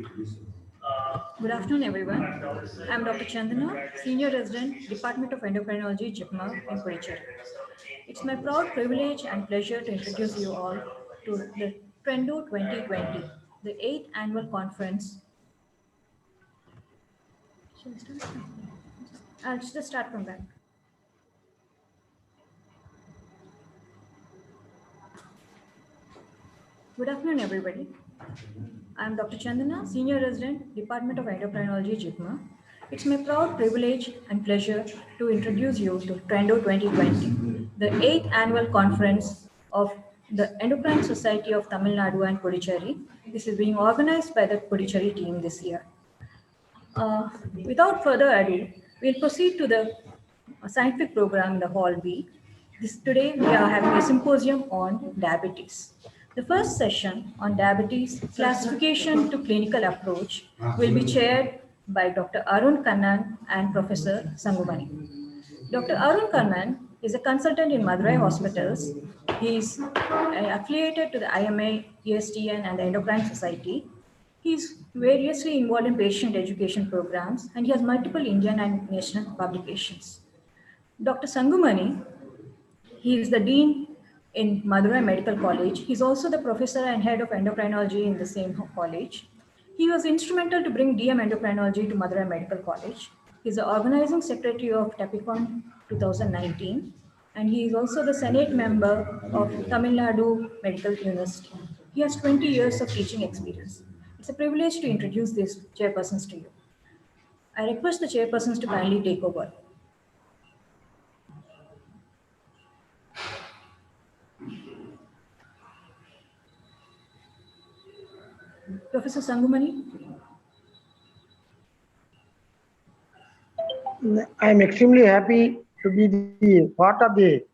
Good afternoon, everyone. I'm Dr. Chandana, Senior Resident, Department of Endocrinology, JIPMA in Puducherry. It's my proud privilege and pleasure to introduce you all to the Trendo 2020, the 8th annual conference. Shall I start? I'll just start from back. Good afternoon, everybody. I'm Dr. Chandana, Senior Resident, Department of Endocrinology, JIPMA. It's my proud privilege and pleasure to introduce you to Trendo 2020, the 8th annual conference of the Endocrine Society of Tamil Nadu and Puducherry. This is being organized by the Puducherry team this year. Without further ado, we'll proceed to the scientific program in the Hall B. Today, we are having a symposium on diabetes. The first session on diabetes classification to clinical approach will be chaired by Dr. Arun Kannan and Professor Sangumani. Dr. Arun Kannan is a consultant in Madurai hospitals. He is affiliated to the IMA, ESTN, and the Endocrine Society. He is variously involved in patient education programs, and he has multiple Indian and national publications. Dr. Sangumani, he is the Dean in Madurai Medical College. He's also the professor and head of endocrinology in the same college. He was instrumental to bring DM endocrinology to Madurai Medical College. He's the organizing secretary of TAPICON 2019, and he is also the Senate member of Tamil Nadu Medical University. He has 20 years of teaching experience. It's a privilege to introduce these chairpersons to you. I request the chairpersons to kindly take over. Professor Sangumani. I am extremely happy to be the part of the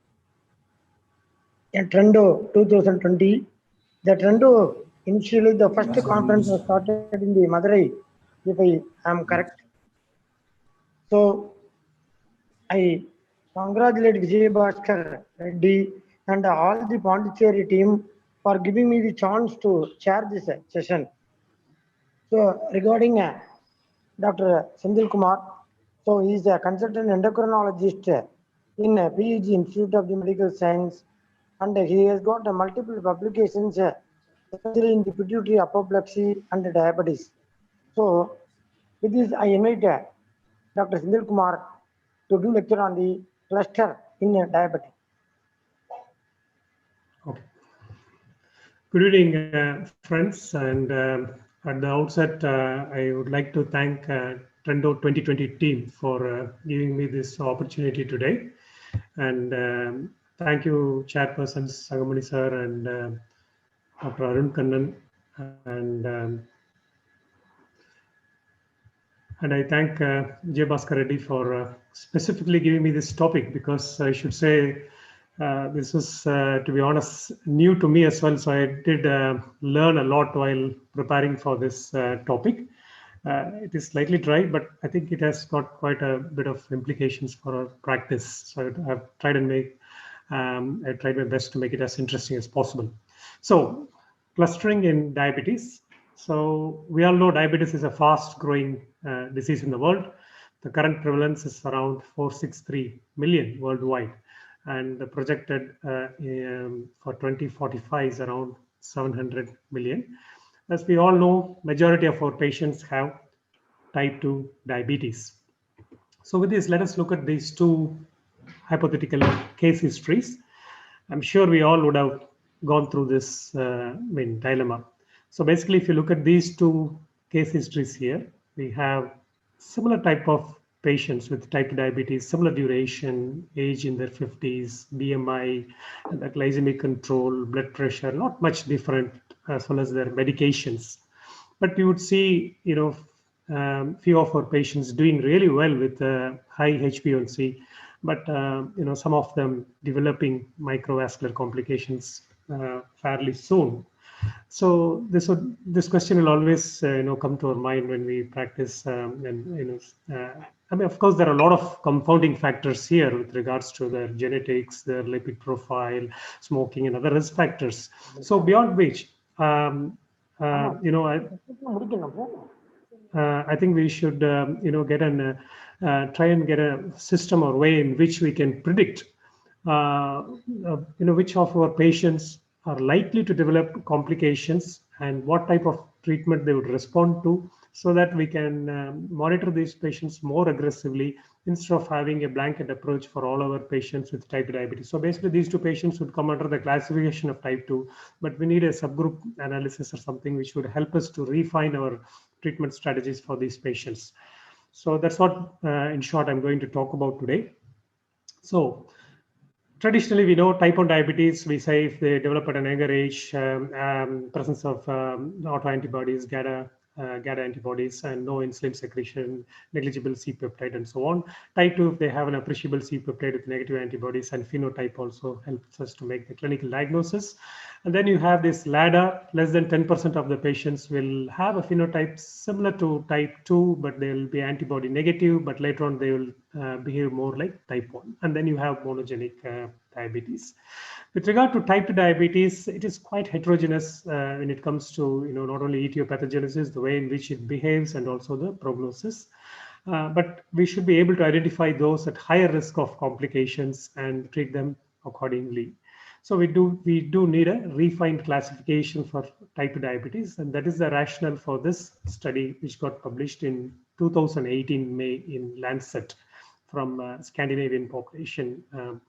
Trendo 2020. The Trendo, initially the first conference was started in the Madurai, if I am correct. So I congratulate Vijay Bhaskar Reddy and all the Pondicherry team for giving me the chance to chair this session. So regarding Dr. Sendil Kumar, so he is a consultant endocrinologist in PEG Institute of the Medical Science, and he has got multiple publications, especially in the pituitary apoplexy and diabetes. So with this, I invite Dr. Sendil Kumar to do lecture on the cluster in diabetes. Okay. Good evening, friends, and at the outset, I would like to thank Trendo 2020 team for giving me this opportunity today. And thank you, Chairperson Sangamani sir and Dr. Arun Kannan. And I thank J. Bhaskar Reddy for specifically giving me this topic, because I should say this was, to be honest, new to me as well. So I did learn a lot while preparing for this topic. It is slightly dry, but I think it has got quite a bit of implications for our practice. So I've tried and I tried my best to make it as interesting as possible. So clustering in diabetes. So we all know diabetes is a fast growing disease in the world. The current prevalence is around 463 million worldwide. And the projected for 2045 is around 700 million. As we all know, majority of our patients have type 2 diabetes. So with this, let us look at these two hypothetical case histories. I'm sure we all would have gone through this dilemma. So basically, if you look at these two case histories here, we have similar type of patients with type 2 diabetes, similar duration, age in their 50s, BMI, the glycemic control, blood pressure, not much different, as well as their medications. But you would see, few of our patients doing really well with high HbA1c, but some of them developing microvascular complications fairly soon. So this question will always come to our mind when we practice, of course, there are a lot of confounding factors here with regards to their genetics, their lipid profile, smoking, and other risk factors. So beyond which, I think we should, get try and get a system or way in which we can predict, which of our patients are likely to develop complications and what type of treatment they would respond to, so that we can monitor these patients more aggressively instead of having a blanket approach for all our patients with type 2 diabetes. So basically, these two patients would come under the classification of type 2, but we need a subgroup analysis or something which would help us to refine our treatment strategies for these patients. So that's what, in short, I'm going to talk about today. So traditionally, we know type 1 diabetes, we say if they develop at an younger age, presence of autoantibodies, GADA antibodies, and no insulin secretion, negligible C-peptide, and so on. Type 2, if they have an appreciable C-peptide with negative antibodies, and phenotype also helps us to make the clinical diagnosis. And then you have this ladder, less than 10% of the patients will have a phenotype similar to type 2, but they will be antibody negative, but later on they will behave more like type 1. And then you have monogenic diabetes. With regard to type 2 diabetes, it is quite heterogeneous when it comes to not only etiopathogenesis, the way in which it behaves, and also the prognosis. But we should be able to identify those at higher risk of complications and treat them accordingly. So we do need a refined classification for type 2 diabetes, and that is the rationale for this study, which got published in 2018 May in Lancet from Scandinavian population.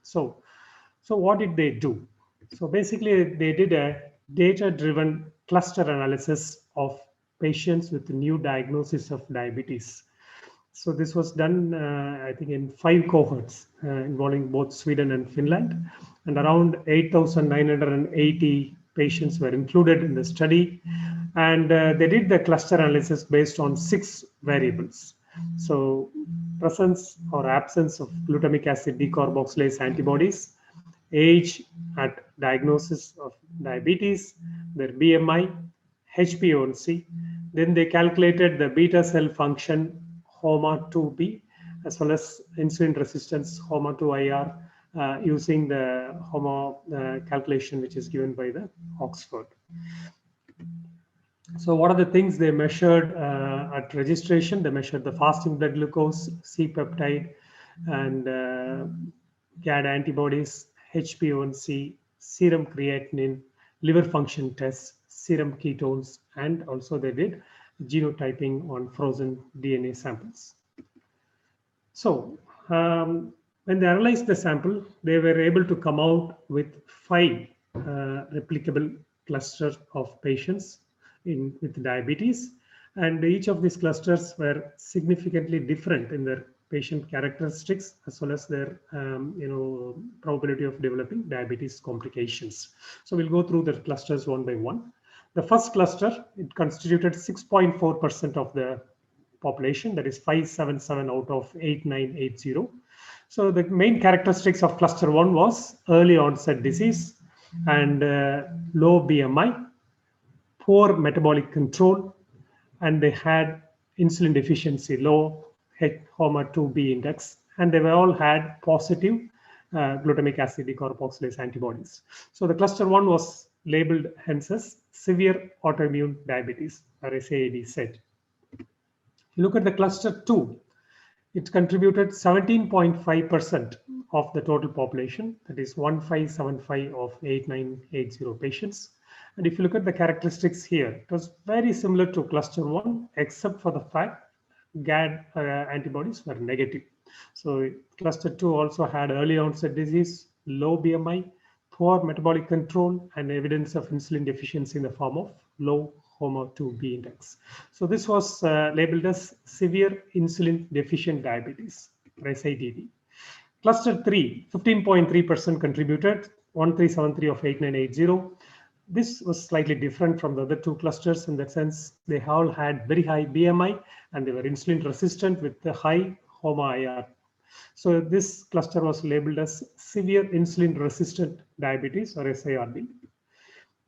So what did they do? So basically, they did a data-driven cluster analysis of patients with new diagnosis of diabetes. So this was done, I think, in 5 cohorts involving both Sweden and Finland, and around 8,980 patients were included in the study. And they did the cluster analysis based on 6 variables. So presence or absence of glutamic acid decarboxylase antibodies, age at diagnosis of diabetes, their BMI, HbA1c. Then they calculated the beta cell function HOMA2B, as well as insulin resistance HOMA2IR, using the HOMA calculation, which is given by the Oxford. So what are the things they measured at registration? They measured the fasting blood glucose, C-peptide, and GAD antibodies, HbA1c, serum creatinine, liver function tests, serum ketones, and also they did genotyping on frozen DNA samples. So when they analyzed the sample, they were able to come out with 5 replicable clusters of patients with diabetes, and each of these clusters were significantly different in their patient characteristics, as well as their probability of developing diabetes complications. So we'll go through the clusters one by one. The first cluster, it constituted 6.4% of the population, that is 577 out of 8980. So the main characteristics of cluster 1 was early onset disease and low BMI, poor metabolic control, and they had insulin deficiency, low HOMA2B index, and they all had positive glutamic acid decarboxylase antibodies. So the cluster 1 was labeled hence as severe autoimmune diabetes, or SAID said. If you look at the cluster 2, it contributed 17.5% of the total population, that is 1575 of 8980 patients. And if you look at the characteristics here, it was very similar to cluster 1, except for the fact GAD antibodies were negative. So cluster 2 also had early onset disease, low BMI, poor metabolic control, and evidence of insulin deficiency in the form of low HOMA2B index. So this was labeled as severe insulin deficient diabetes, or SIDD. Cluster 3, 15.3% contributed, 1373 of 8980. This was slightly different from the other 2 clusters in the sense they all had very high BMI and they were insulin resistant with the high HOMA-IR. So this cluster was labeled as severe insulin resistant diabetes, or SIRD.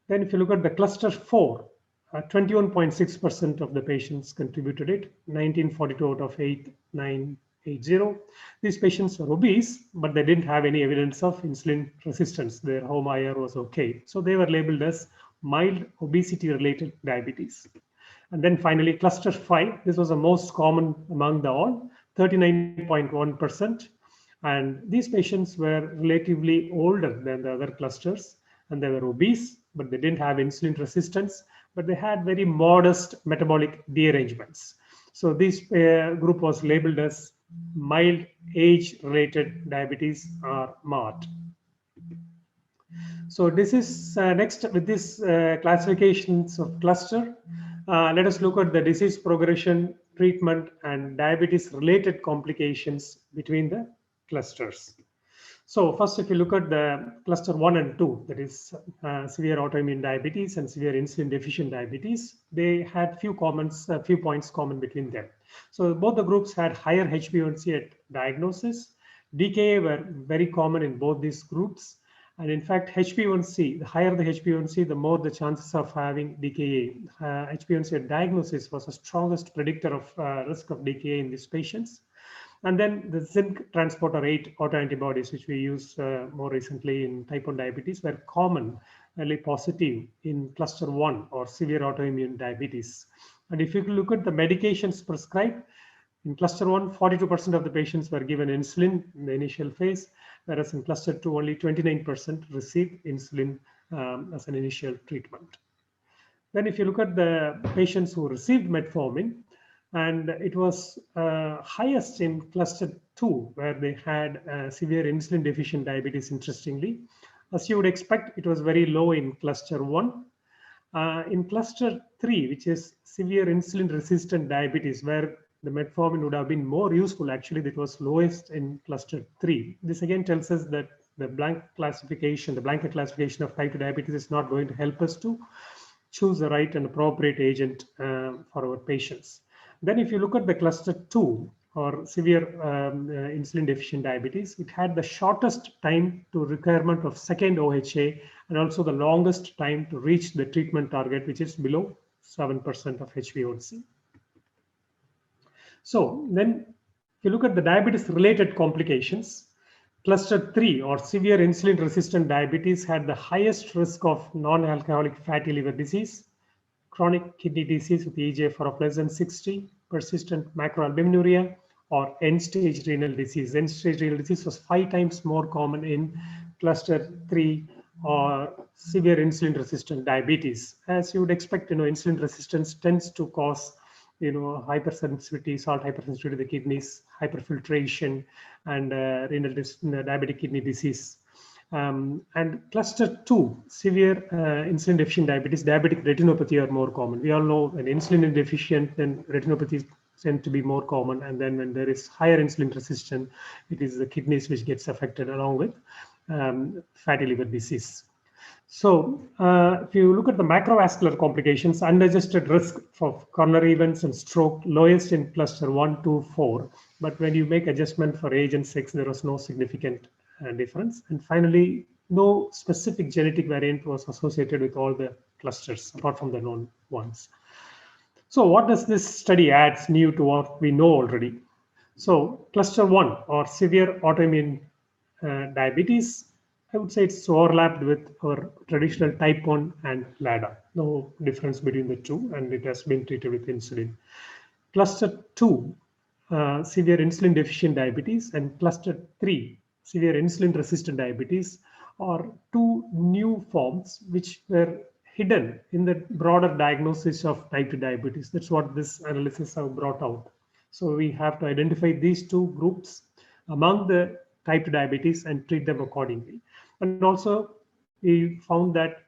Then if you look at the cluster 4, 21.6% of the patients contributed it, 1942 out of 8980. These patients were obese, but they didn't have any evidence of insulin resistance. Their HOMA-IR was okay. So they were labeled as mild obesity-related diabetes. And then finally, cluster 5, this was the most common among the all, 39.1%. And these patients were relatively older than the other clusters, and they were obese, but they didn't have insulin resistance, but they had very modest metabolic derangements. So this group was labeled as mild age-related diabetes or MARD. So this is next with this classifications of cluster. Let us look at the disease progression, treatment, and diabetes-related complications between the clusters. So first, if you look at the cluster 1 and 2, that is severe autoimmune diabetes and severe insulin deficient diabetes, they had few points common between them. So both the groups had higher HbA1c at diagnosis. DKA were very common in both these groups. And in fact, HbA1c, the higher the HbA1c, the more the chances of having DKA. HbA1c at diagnosis was the strongest predictor of risk of DKA in these patients. And then the zinc transporter 8 autoantibodies, which we use more recently in type 1 diabetes, were commonly positive in cluster 1 or severe autoimmune diabetes. And if you look at the medications prescribed, in cluster 1, 42% of the patients were given insulin in the initial phase, whereas in cluster 2, only 29% received insulin as an initial treatment. Then if you look at the patients who received metformin, and it was highest in cluster 2, where they had severe insulin deficient diabetes, interestingly. As you would expect, it was very low in cluster 1. In cluster 3, which is severe insulin resistant diabetes, where the metformin would have been more useful, actually, that was lowest in cluster 3. This again tells us that the blanket classification of type 2 diabetes is not going to help us to choose the right and appropriate agent for our patients. Then if you look at the cluster 2 or severe insulin deficient diabetes, it had the shortest time to requirement of second OHA and also the longest time to reach the treatment target, which is below 7% of HbA1c. So then if you look at the diabetes related complications, cluster 3 or severe insulin resistant diabetes had the highest risk of non-alcoholic fatty liver disease, chronic kidney disease with eGFR of less than 60, persistent macroalbuminuria, or end-stage renal disease. End-stage renal disease was 5 times more common in cluster 3 or severe insulin-resistant diabetes. As you would expect, insulin resistance tends to cause, hypersensitivity, salt hypersensitivity to the kidneys, hyperfiltration, and diabetic kidney disease. And cluster 2, severe insulin deficient diabetes, diabetic retinopathy are more common. We all know when insulin is deficient, then retinopathy tend to be more common. And then when there is higher insulin resistance, it is the kidneys which gets affected along with fatty liver disease. So if you look at the macrovascular complications, unadjusted risk for coronary events and stroke, lowest in cluster 1, 2, 4. But when you make adjustment for age and sex, there was no significant difference. And finally, no specific genetic variant was associated with all the clusters apart from the known ones. So what does this study add new to what we know already? So cluster 1 or severe autoimmune diabetes, I would say it's overlapped with our traditional type 1 and LADA. No difference between the two, and it has been treated with insulin. Cluster 2, severe insulin deficient diabetes, and cluster 3, severe insulin resistant diabetes, are two new forms which were hidden in the broader diagnosis of type 2 diabetes. That's what this analysis have brought out. So we have to identify these two groups among the type 2 diabetes and treat them accordingly. And also we found that,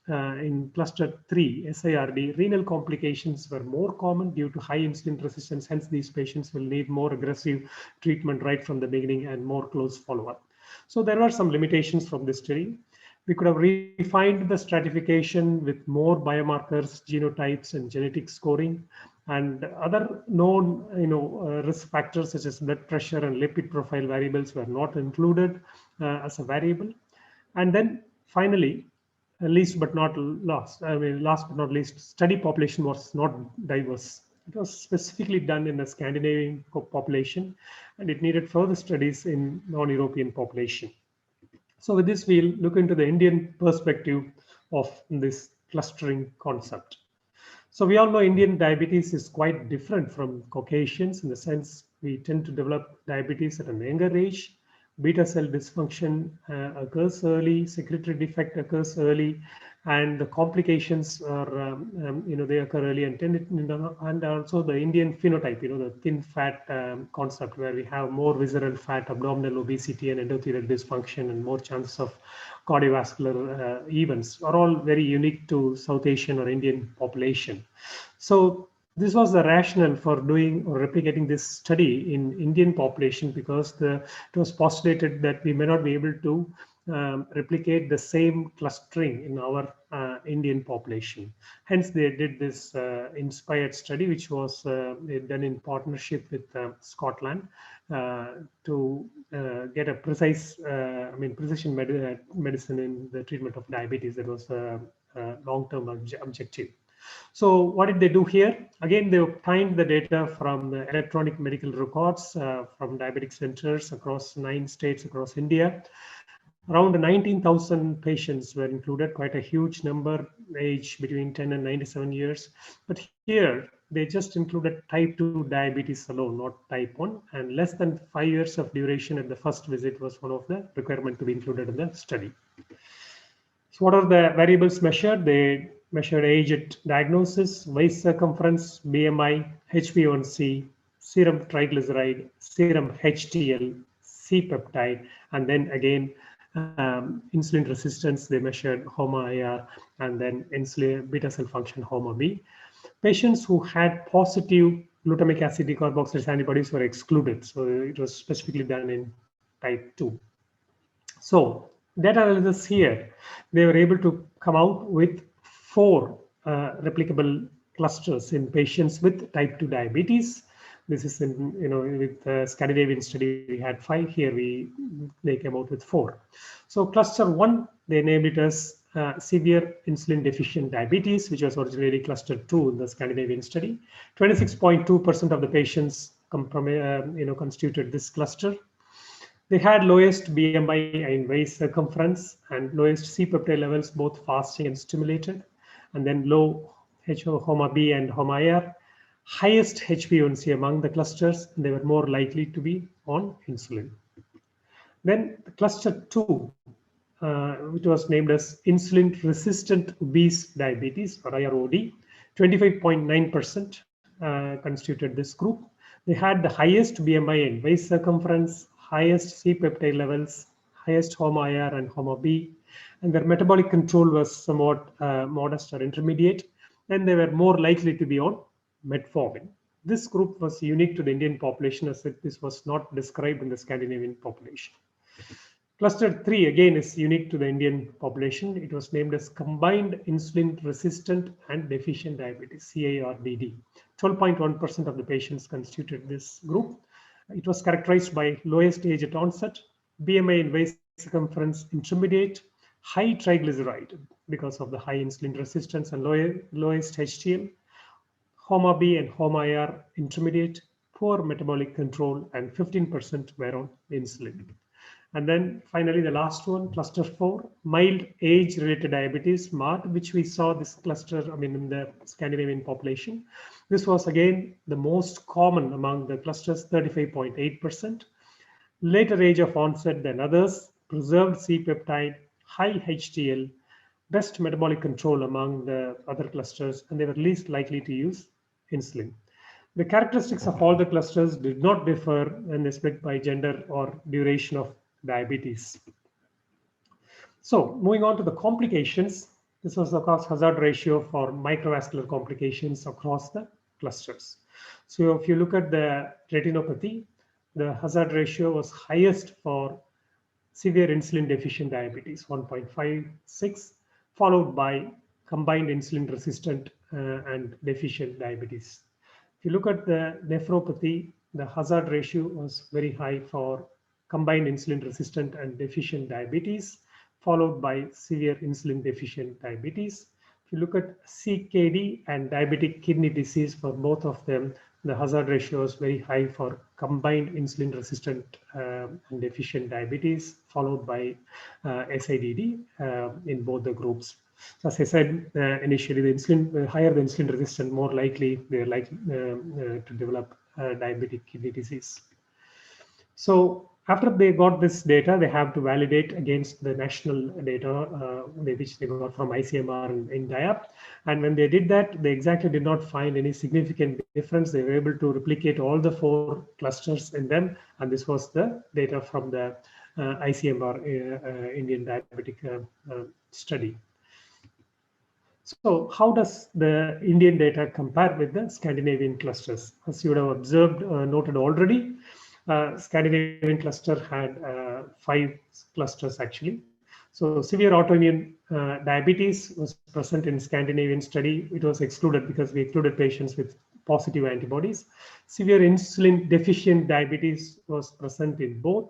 in cluster 3, SIRD, renal complications were more common due to high insulin resistance. Hence, these patients will need more aggressive treatment right from the beginning and more close follow-up. So there were some limitations from this study. We could have refined the stratification with more biomarkers, genotypes, and genetic scoring, and other known, risk factors such as blood pressure and lipid profile variables were not included as a variable. And then finally, last but not least, study population was not diverse. It was specifically done in the Scandinavian population, and it needed further studies in non-European population. So with this, we'll look into the Indian perspective of this clustering concept. So we all know Indian diabetes is quite different from Caucasians in the sense we tend to develop diabetes at a younger age. Beta cell dysfunction occurs early, secretory defect occurs early, and the complications are, they occur early. And also the Indian phenotype, the thin fat concept where we have more visceral fat, abdominal obesity, and endothelial dysfunction, and more chances of cardiovascular events are all very unique to South Asian or Indian population. So this was the rationale for doing or replicating this study in Indian population, because it was postulated that we may not be able to replicate the same clustering in our Indian population. Hence, they did this inspired study, which was done in partnership with Scotland to get a precision medicine in the treatment of diabetes. That was a long-term objective. So what did they do here? Again, they obtained the data from the electronic medical records from diabetic centers across 9 states across India. Around 19,000 patients were included, quite a huge number, age between 10 and 97 years. But here, they just included type 2 diabetes alone, not type 1, and less than 5 years of duration at the first visit was one of the requirements to be included in the study. So what are the variables measured? They measured age at diagnosis, waist circumference, BMI, HbA1c, serum triglyceride, serum HDL, C-peptide, and then again insulin resistance. They measured HOMA-IR, and then insulin beta cell function HOMA-B. Patients who had positive glutamic acid decarboxylase antibodies were excluded. So it was specifically done in type 2. So data analysis here, they were able to come out with 4 replicable clusters in patients with type 2 diabetes. This is in, with the Scandinavian study, we had 5. Here they came out with 4. So cluster 1, they named it as severe insulin deficient diabetes, which was originally cluster 2 in the Scandinavian study. 26.2% of the patients constituted this cluster. They had lowest BMI and waist circumference and lowest C-peptide levels, both fasting and stimulated, and then low HOMA-B and HOMA-IR, highest HbA1c among the clusters, and they were more likely to be on insulin. Then the cluster 2, which was named as insulin resistant obese diabetes, or IROD, 25.9% constituted this group. They had the highest BMI and waist circumference, highest C-peptide levels, highest HOMA-IR and HOMA-B, and their metabolic control was somewhat modest or intermediate, and they were more likely to be on metformin. This group was unique to the Indian population, as this was not described in the Scandinavian population. Cluster 3 again is unique to the Indian population. It was named as combined insulin resistant and deficient diabetes, CIRDD. 12.1% of the patients constituted this group. It was characterized by lowest age at onset, BMI and waist circumference intermediate, high triglyceride because of the high insulin resistance, and lowest HDL, HOMA-B and HOMA-IR intermediate, poor metabolic control, and 15% were on insulin. And then finally, the last one, cluster 4, mild age-related diabetes, MARD, which we saw this cluster, in the Scandinavian population. This was again the most common among the clusters, 35.8%. Later age of onset than others, preserved C-peptide, high HDL, best metabolic control among the other clusters, and they were least likely to use insulin. The characteristics of all the clusters did not differ when they split by gender or duration of diabetes. So moving on to the complications, this was the cost hazard ratio for microvascular complications across the clusters. So if you look at the retinopathy, the hazard ratio was highest for severe insulin deficient diabetes, 1.56, followed by combined insulin resistant and deficient diabetes. If you look at the nephropathy, the hazard ratio was very high for combined insulin resistant and deficient diabetes, followed by severe insulin deficient diabetes. If you look at CKD and diabetic kidney disease, for both of them, the hazard ratio is very high for combined insulin resistant and deficient diabetes, followed by SIDD in both the groups. So as I said initially, the insulin higher the insulin resistant, more likely they're likely to develop diabetic kidney disease. So after they got this data, they have to validate against the national data which they got from ICMR in DIAP. And when they did that, they exactly did not find any significant difference. They were able to replicate all the 4 clusters in them. And this was the data from the ICMR Indian diabetic study. So how does the Indian data compare with the Scandinavian clusters? As you would have observed, noted already, Scandinavian cluster had 5 clusters actually. So severe autoimmune diabetes was present in Scandinavian study. It was excluded because we excluded patients with positive antibodies. Severe insulin deficient diabetes was present in both.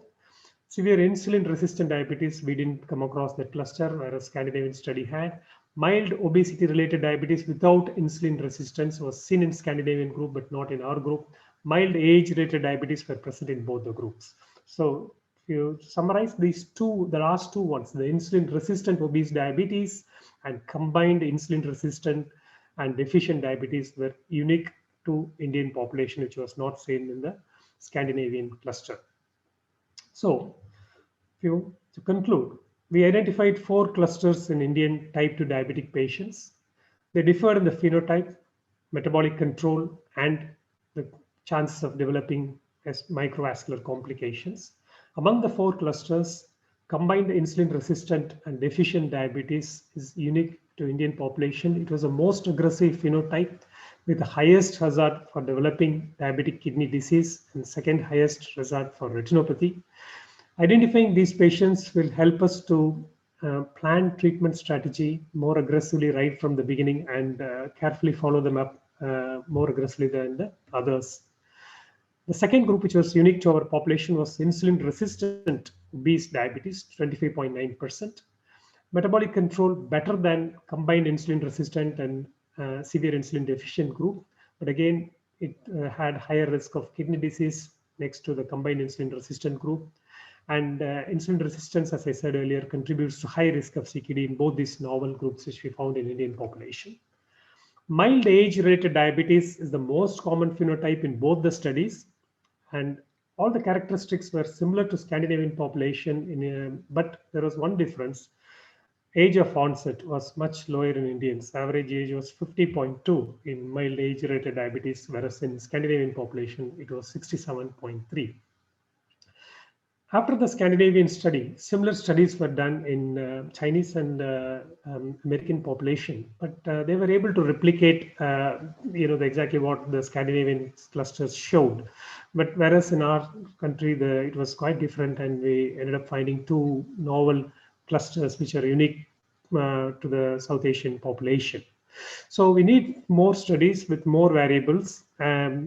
Severe insulin resistant diabetes, we didn't come across that cluster, whereas Scandinavian study had. Mild obesity related diabetes without insulin resistance was seen in Scandinavian group, but not in our group. Mild age related diabetes were present in both the groups. So if you summarize these two, the last 2 ones, the insulin resistant obese diabetes and combined insulin resistant and deficient diabetes were unique to Indian population, which was not seen in the Scandinavian cluster. So, to conclude, we identified 4 clusters in Indian type 2 diabetic patients. They differed in the phenotype, metabolic control, and the chances of developing as microvascular complications. Among the 4 clusters, combined insulin resistant and deficient diabetes is unique to Indian population. It was the most aggressive phenotype with the highest hazard for developing diabetic kidney disease and second highest hazard for retinopathy. Identifying these patients will help us to plan treatment strategy more aggressively right from the beginning and carefully follow them up more aggressively than the others. The second group, which was unique to our population, was insulin resistant obese diabetes, 25.9%. Metabolic control better than combined insulin resistant and severe insulin deficient group. But again, it had higher risk of kidney disease next to the combined insulin resistant group. And insulin resistance, as I said earlier, contributes to high risk of CKD in both these novel groups, which we found in Indian population. Mild age-related diabetes is the most common phenotype in both the studies, and all the characteristics were similar to Scandinavian population, but there was one difference. Age of onset was much lower in Indians. Average age was 50.2 in mild age-related diabetes, whereas in Scandinavian population, it was 67.3. After the Scandinavian study, similar studies were done in Chinese and American population, but they were able to replicate, exactly what the Scandinavian clusters showed. But whereas in our country, it was quite different, and we ended up finding 2 novel clusters which are unique to the South Asian population. So we need more studies with more variables,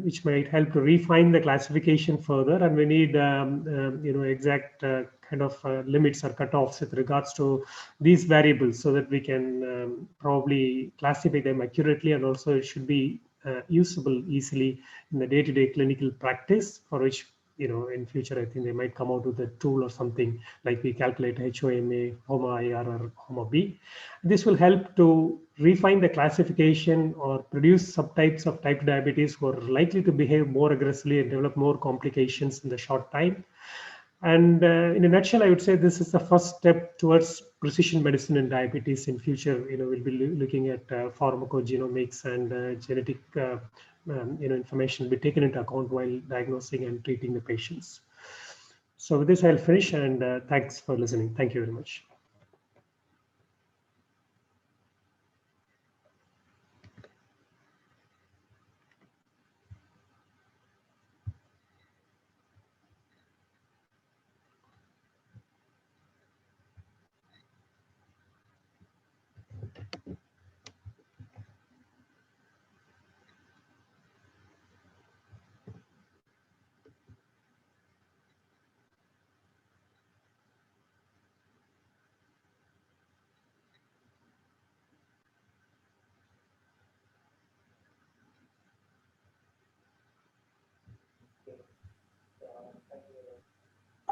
which might help to refine the classification further. And we need, exact kind of limits or cutoffs with regards to these variables, so that we can probably classify them accurately, and also it should be usable easily in the day-to-day clinical practice, for which in future, I think they might come out with a tool or something like we calculate HOMA, HOMA-IR, or HOMA-B. This will help to refine the classification or produce subtypes of type 2 diabetes who are likely to behave more aggressively and develop more complications in the short time. And in a nutshell, I would say this is the first step towards precision medicine in diabetes. In future, we'll be looking at pharmacogenomics and genetic information will be taken into account while diagnosing and treating the patients. So with this, I'll finish, and thanks for listening. Thank you very much.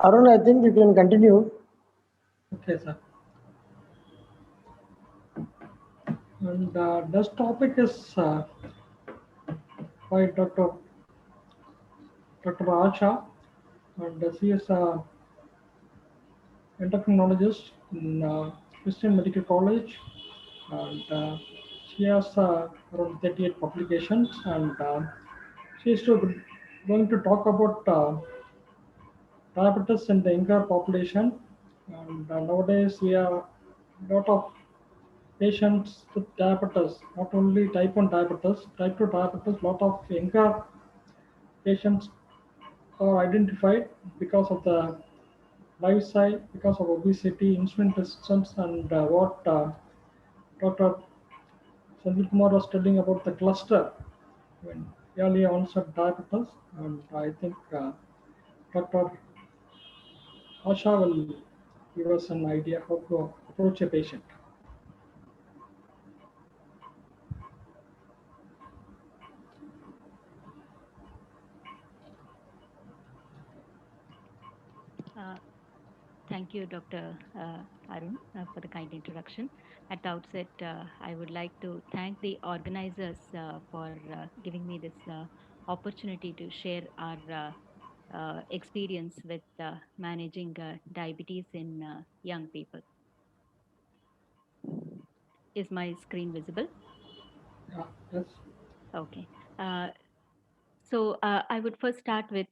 Arun, I think you can continue. Okay, sir. And this topic is by Dr. Acha, and she is a endocrinologist in Christian Medical College, and she has around 38 publications, and she is going to talk about diabetes in the younger population. And nowadays we have a lot of patients with diabetes, not only type 1 diabetes, type 2 diabetes, lot of younger patients are identified because of the lifestyle, because of obesity, insulin resistance, and what Dr. Sanjay Kumar was telling about the cluster when early onset diabetes. And I think Dr. Asha will give us an idea how to approach a patient. Uh, Thank you, Dr. Arun, for the kind introduction. At the outset, I would like to thank the organizers for giving me this opportunity to share our experience with managing diabetes in young people. Is my screen visible? Yes. Okay. Uh, So I would first start with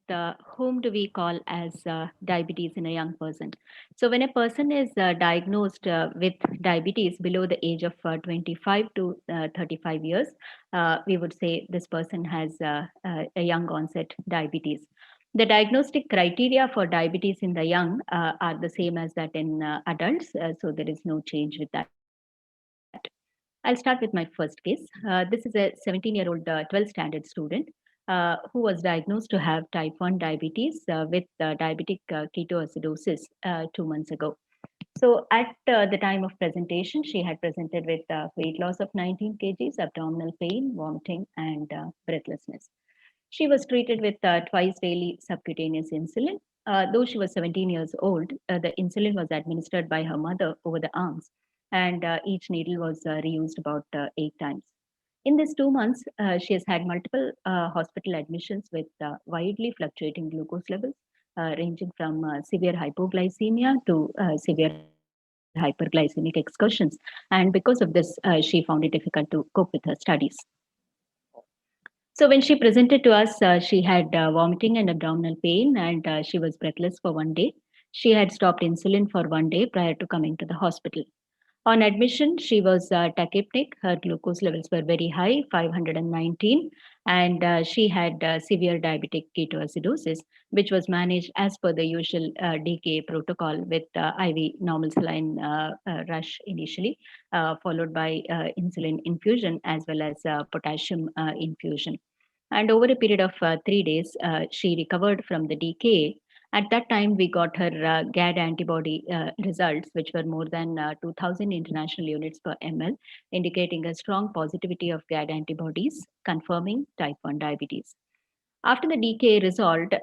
whom do we call as diabetes in a young person? So when a person is diagnosed with diabetes below the age of 25 to 35 years, we would say this person has a young onset diabetes. The diagnostic criteria for diabetes in the young are the same as that in adults, so there is no change with that. I'll start with my first case. This is a 17-year-old 12th standard student who was diagnosed to have type 1 diabetes with diabetic ketoacidosis 2 months ago. So, at the time of presentation, she had presented with weight loss of 19 kgs, abdominal pain, vomiting, and breathlessness. She was treated with twice daily subcutaneous insulin. Though she was 17 years old, the insulin was administered by her mother over the arms, and each needle was reused about 8 times. In these 2 months, she has had multiple hospital admissions with widely fluctuating glucose levels, ranging from severe hypoglycemia to severe hyperglycemic excursions. And because of this, she found it difficult to cope with her studies. So when she presented to us, she had vomiting and abdominal pain, and she was breathless for one day. She had stopped insulin for one day prior to coming to the hospital. On admission, she was tachypnic. Her glucose levels were very high, 519, and she had severe diabetic ketoacidosis, which was managed as per the usual DKA protocol with IV normal saline rush initially, followed by insulin infusion as well as potassium infusion. And over a period of 3 days, she recovered from the DKA. At that time, we got her GAD antibody results, which were more than 2000 international units per ml, indicating a strong positivity of GAD antibodies, confirming type 1 diabetes. After the DKA resolved,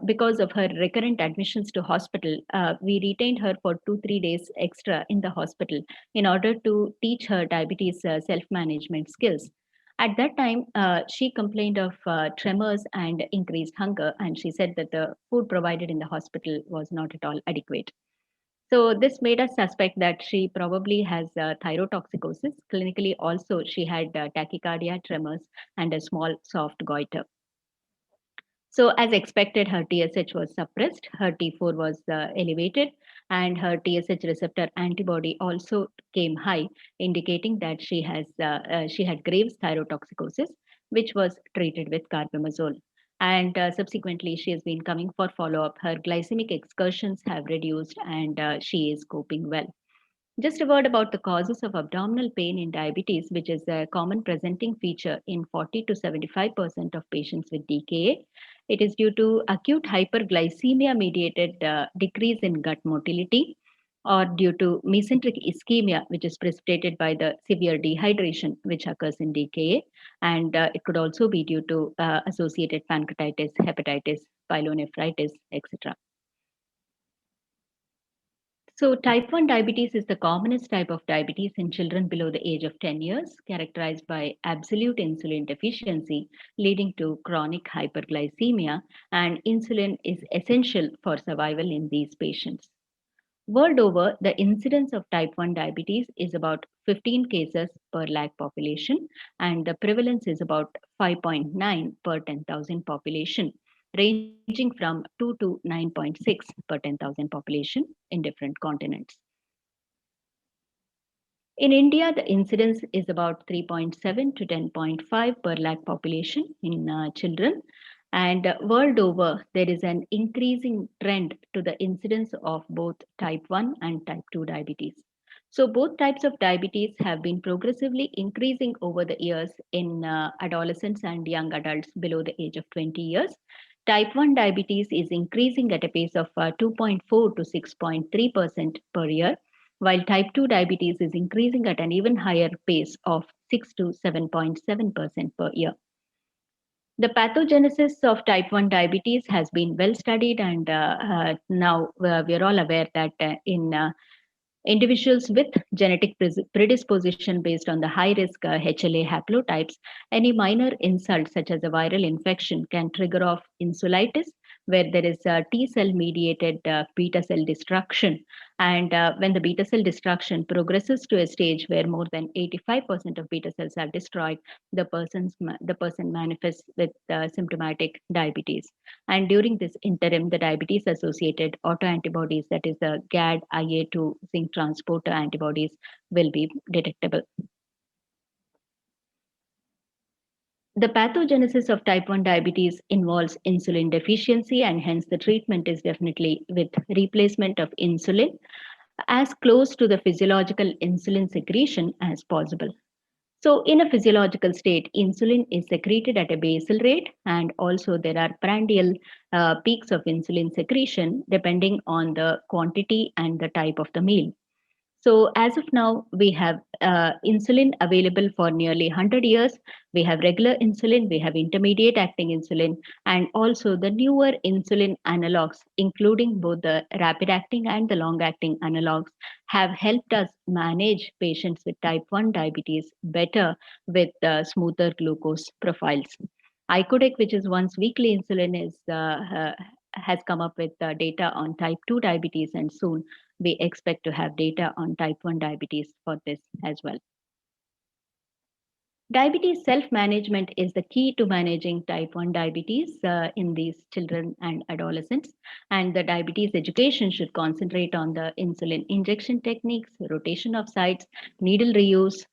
because of her recurrent admissions to hospital, we retained her for 2-3 days extra in the hospital in order to teach her diabetes self-management skills. At that time, she complained of tremors and increased hunger, and she said that the food provided in the hospital was not at all adequate. So this made us suspect that she probably has thyrotoxicosis. Clinically, also she had tachycardia, tremors, and a small soft goiter. So, as expected, her TSH was suppressed, her T4 was elevated, and her TSH receptor antibody also came high, indicating that she had Graves' thyrotoxicosis, which was treated with carbimazole. And subsequently, she has been coming for follow up. Her glycemic excursions have reduced, and she is coping well. Just a word about the causes of abdominal pain in diabetes, which is a common presenting feature in 40 to 75% of patients with DKA. It is due to acute hyperglycemia mediated decrease in gut motility or due to mesenteric ischemia, which is precipitated by the severe dehydration which occurs in DKA. And it could also be due to associated pancreatitis, hepatitis, pyelonephritis, etc. So, type 1 diabetes is the commonest type of diabetes in children below the age of 10 years, characterized by absolute insulin deficiency, leading to chronic hyperglycemia, and insulin is essential for survival in these patients. World over, the incidence of type 1 diabetes is about 15 cases per lakh population, and the prevalence is about 5.9 per 10,000 population, ranging from 2 to 9.6 per 10,000 population in different continents. In India, the incidence is about 3.7 to 10.5 per lakh population in children. And world over, there is an increasing trend to the incidence of both type 1 and type 2 diabetes. So, both types of diabetes have been progressively increasing over the years in adolescents and young adults below the age of 20 years. Type 1 diabetes is increasing at a pace of 2.4 to 6.3% per year, while type 2 diabetes is increasing at an even higher pace of 6 to 7.7% per year. The pathogenesis of type 1 diabetes has been well studied, and now we are all aware that in individuals with genetic predisposition based on the high risk HLA haplotypes, any minor insult such as a viral infection can trigger off insulitis, where there is a T cell mediated beta cell destruction. And when the beta cell destruction progresses to a stage where more than 85% of beta cells are destroyed, the person manifests with symptomatic diabetes. And during this interim, the diabetes associated autoantibodies, that is the GAD IA2 zinc transporter antibodies, will be detectable. The pathogenesis of type 1 diabetes involves insulin deficiency, and hence the treatment is definitely with replacement of insulin as close to the physiological insulin secretion as possible. So, in a physiological state, insulin is secreted at a basal rate, and also there are prandial peaks of insulin secretion depending on the quantity and the type of the meal. So, as of now, we have insulin available for nearly 100 years. We have regular insulin, we have intermediate acting insulin, and also the newer insulin analogs, including both the rapid acting and the long acting analogs, have helped us manage patients with type 1 diabetes better with smoother glucose profiles. Icodec, which is once weekly insulin, has come up with data on type 2 diabetes, and soon we expect to have data on type 1 diabetes for this as well. Diabetes self-management is the key to managing type 1 diabetes in these children and adolescents. And the diabetes education should concentrate on the insulin injection techniques, rotation of sites, needle reuse.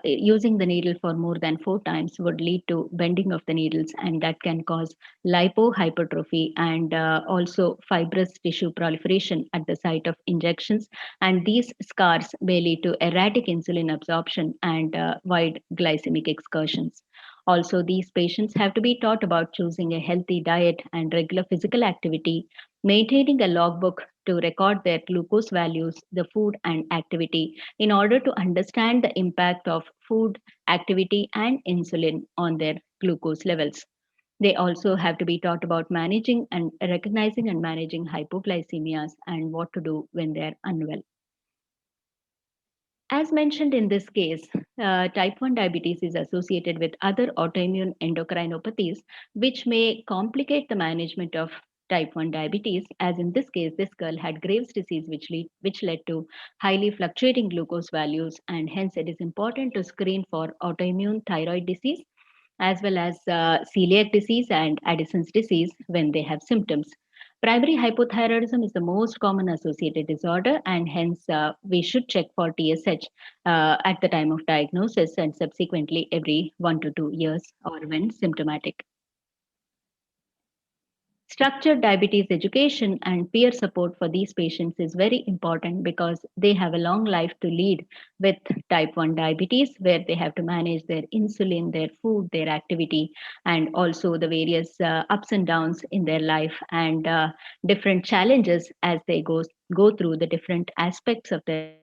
Using the needle for more than 4 times would lead to bending of the needles, and that can cause lipohypertrophy and also fibrous tissue proliferation at the site of injections. And these scars may lead to erratic insulin absorption and wide glycemic excursions. Also, these patients have to be taught about choosing a healthy diet and regular physical activity, maintaining a logbook to record their glucose values, the food and activity, in order to understand the impact of food, activity, and insulin on their glucose levels. They also have to be taught about managing and recognizing and managing hypoglycemias and what to do when they're unwell. As mentioned in this case, type 1 diabetes is associated with other autoimmune endocrinopathies, which may complicate the management of type 1 diabetes. As in this case, this girl had Graves' disease, which led to highly fluctuating glucose values, and hence it is important to screen for autoimmune thyroid disease as well as celiac disease and Addison's disease when they have symptoms. Primary hypothyroidism is the most common associated disorder, and hence we should check for TSH at the time of diagnosis and subsequently every 1 to 2 years or when symptomatic. Structured diabetes education and peer support for these patients is very important because they have a long life to lead with type 1 diabetes, where they have to manage their insulin, their food, their activity, and also the various ups and downs in their life and different challenges as they go through the different aspects of their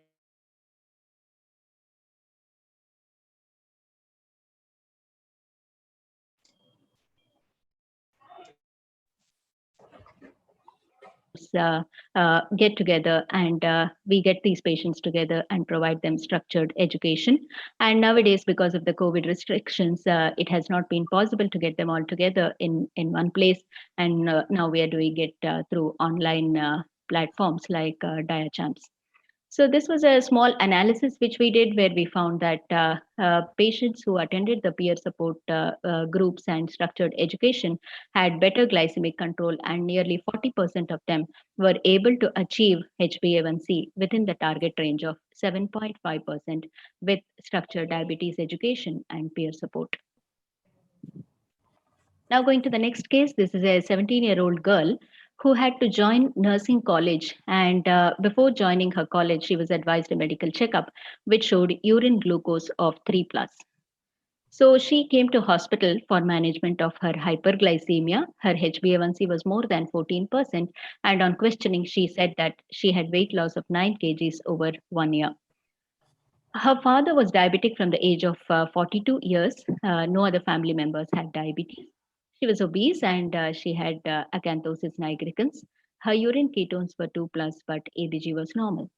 get together and we get these patients together and provide them structured education. And nowadays, because of the COVID restrictions, it has not been possible to get them all together in one place. And now we are doing it through online platforms like DiaChamps. So this was a small analysis which we did where we found that patients who attended the peer support groups and structured education had better glycemic control, and nearly 40% of them were able to achieve HbA1c within the target range of 7.5% with structured diabetes education and peer support. Now going to the next case, this is a 17-year-old girl who had to join nursing college, and before joining her college, she was advised a medical checkup which showed urine glucose of 3+. So she came to hospital for management of her hyperglycemia. Her HbA1c was more than 14%, and on questioning, she said that she had weight loss of 9 kgs over 1 year. Her father was diabetic from the age of 42 years. No other family members had diabetes. She was obese and she had acanthosis nigricans. Her urine ketones were 2+, but ABG was normal.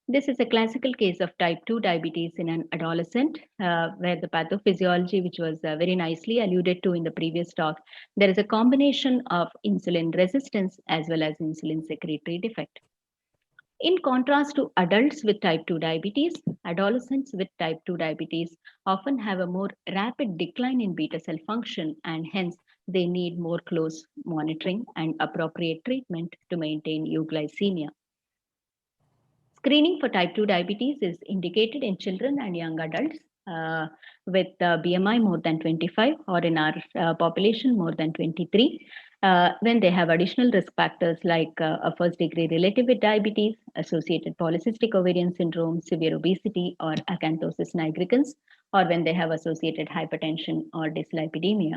This is a classical case of type 2 diabetes in an adolescent, where the pathophysiology, which was very nicely alluded to in the previous talk, there is a combination of insulin resistance as well as insulin secretory defect. In contrast to adults with type 2 diabetes, adolescents with type 2 diabetes often have a more rapid decline in beta cell function, and hence they need more close monitoring and appropriate treatment to maintain euglycemia. Screening for type 2 diabetes is indicated in children and young adults with BMI more than 25, or in our population more than 23, when they have additional risk factors like a first degree relative with diabetes, associated polycystic ovarian syndrome, severe obesity, or acanthosis nigricans, or when they have associated hypertension or dyslipidemia.